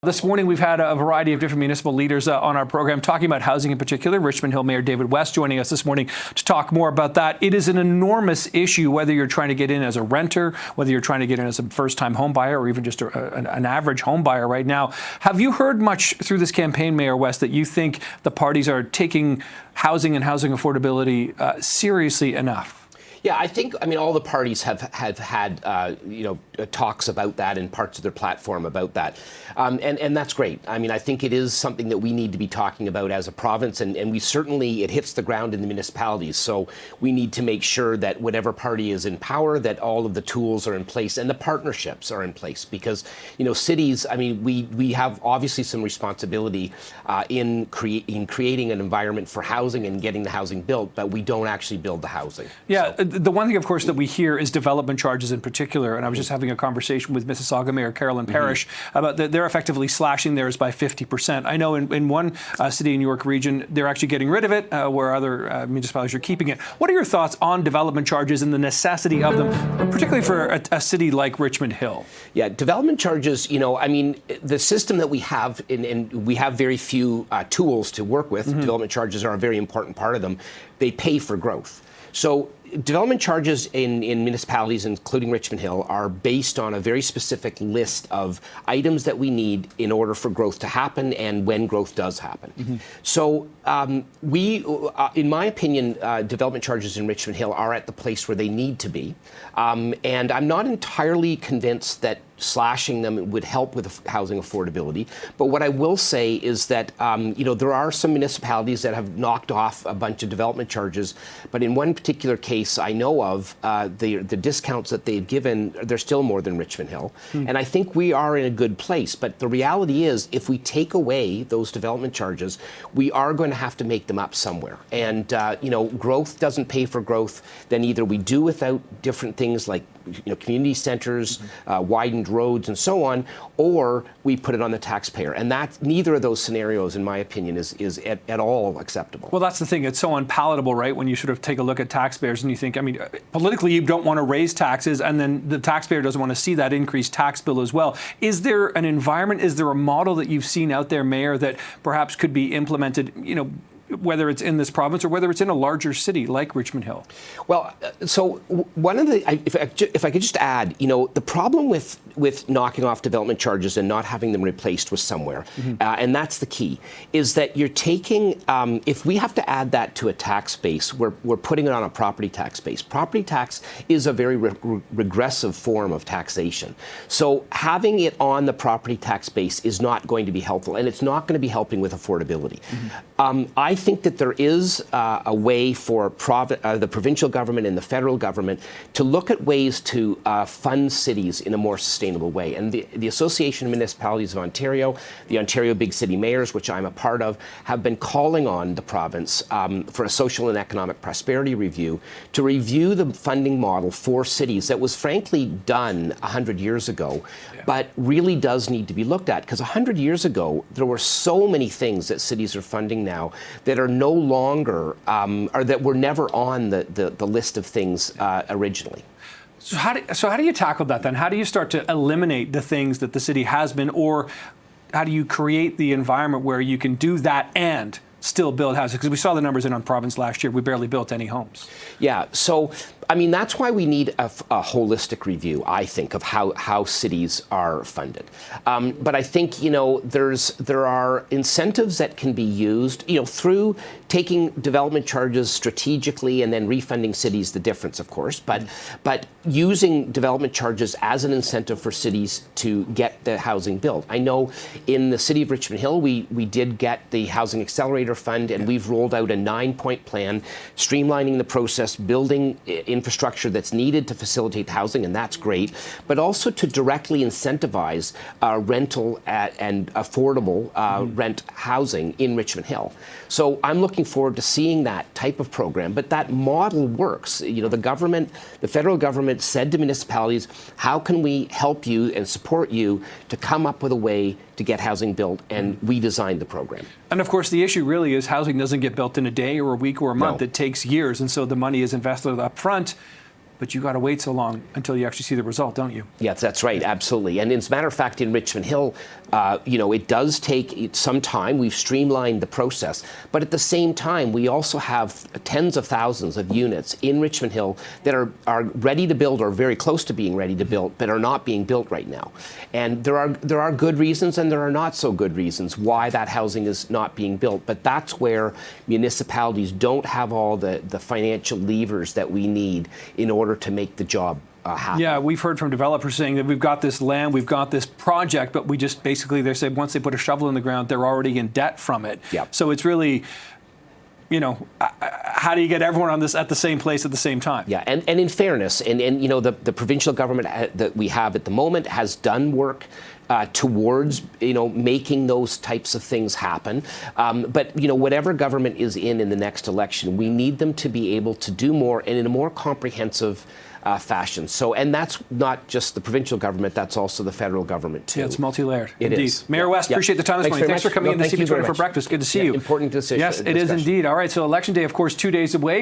This morning, we've had a variety of different municipal leaders on our program talking about housing in particular. Richmond Hill Mayor David West joining us this morning to talk more about that. It is an enormous issue, whether you're trying to get in as a renter, whether you're trying to get in as a first-time home buyer, or even just an average home buyer right now. Have you heard much through this campaign, Mayor West, that you think the parties are taking housing and housing affordability seriously enough? Yeah, I think, all the parties have had, talks about that in parts of their platform about that. And that's great. I think it is something that we need to be talking about as a province, and we certainly, it hits the ground in the municipalities. So we need to make sure that whatever party is in power, that all of the tools are in place and the partnerships are in place. Because, cities, we have obviously some responsibility in creating an environment for housing and getting the housing built, but we don't actually build the housing. Yeah. So. The one thing, of course, that we hear is development charges in particular. And I was just having a conversation with Mississauga Mayor Carolyn Parrish about that they're effectively slashing theirs by 50%. I know in one city in York region, they're actually getting rid of it, where other municipalities are keeping it. What are your thoughts on development charges and the necessity of them, particularly for a city like Richmond Hill? Yeah, development charges, the system that we have, and we have very few tools to work with. Development charges are a very important part of them. They pay for growth. So development charges in municipalities, including Richmond Hill, are based on a very specific list of items that we need in order for growth to happen and when growth does happen. So in my opinion, development charges in Richmond Hill are at the place where they need to be. And I'm not entirely convinced that slashing them would help with housing affordability. But what I will say is that, there are some municipalities that have knocked off a bunch of development charges. But in one particular case I know of, the discounts that they've given, they're still more than Richmond Hill. And I think we are in a good place. But the reality is, if we take away those development charges, we are going to have to make them up somewhere. And, growth doesn't pay for growth. Then either we do without different things like community centers, widened roads, and so on, or we put it on the taxpayer. And that neither of those scenarios, in my opinion, is at all acceptable. Well, that's the thing. It's so unpalatable, right? When you sort of take a look at taxpayers and you think, politically, you don't want to raise taxes, and then the taxpayer doesn't want to see that increased tax bill as well. Is there an environment, is there a model that you've seen out there, Mayor, that perhaps could be implemented, whether it's in this province or whether it's in a larger city like Richmond Hill? Well, so one of the, if I could just add, the problem with knocking off development charges and not having them replaced with somewhere, and that's the key, is that you're taking, if we have to add that to a tax base, we're putting it on a property tax base. Property tax is a very regressive form of taxation. So having it on the property tax base is not going to be helpful, and it's not going to be helping with affordability. I think that there is a way for the provincial government and the federal government to look at ways to fund cities in a more sustainable way. And the Association of Municipalities of Ontario, the Ontario Big City Mayors, which I'm a part of, have been calling on the province for a social and economic prosperity review to review the funding model for cities that was frankly done 100 years ago, but really does need to be looked at. Because 100 years ago, there were so many things that cities are funding now that are no longer, or that were never on the list of things originally. So how do you tackle that then? How do you start to eliminate the things that the city has been, or how do you create the environment where you can do that and still build houses? Because we saw the numbers in our province last year. We barely built any homes. Yeah. So, that's why we need a holistic review, I think, of how cities are funded. But I think, there are incentives that can be used, through taking development charges strategically and then refunding cities the difference, of course, but using development charges as an incentive for cities to get the housing built. I know in the city of Richmond Hill, we did get the Housing Accelerator Fund, and we've rolled out a 9-point plan, streamlining the process, building infrastructure that's needed to facilitate housing, and that's great, but also to directly incentivize rental and affordable rent housing in Richmond Hill. So I'm looking forward to seeing that type of program, but that model works. The federal government said to municipalities, how can we help you and support you to come up with a way to get housing built, and we designed the program. And of course, the issue really is housing doesn't get built in a day or a week or a month. No. It takes years, and so the money is invested up front. but you got to wait so long until you actually see the result, don't you? Yes, that's right, absolutely. And as a matter of fact, in Richmond Hill, it does take some time. We've streamlined the process. But at the same time, we also have tens of thousands of units in Richmond Hill that are ready to build or very close to being ready to build, but are not being built right now. And there are good reasons and there are not so good reasons why that housing is not being built. But that's where municipalities don't have all the financial levers that we need in order to make the job happen. Yeah, we've heard from developers saying that we've got this land, we've got this project, but we just basically, they said once they put a shovel in the ground, they're already in debt from it. Yep. So it's really, how do you get everyone on this at the same place at the same time? Yeah, and in fairness, the provincial government that we have at the moment has done work towards making those types of things happen. But whatever government is in the next election, we need them to be able to do more and in a more comprehensive fashion. So, and that's not just the provincial government, that's also the federal government too. Yeah, it's multi-layered. It indeed. is. Mayor West, appreciate the time this morning. Thanks for coming in this evening for breakfast. Good to see you. Important decision. Yes, it is indeed. All right, so Election Day, of course, 2 days away.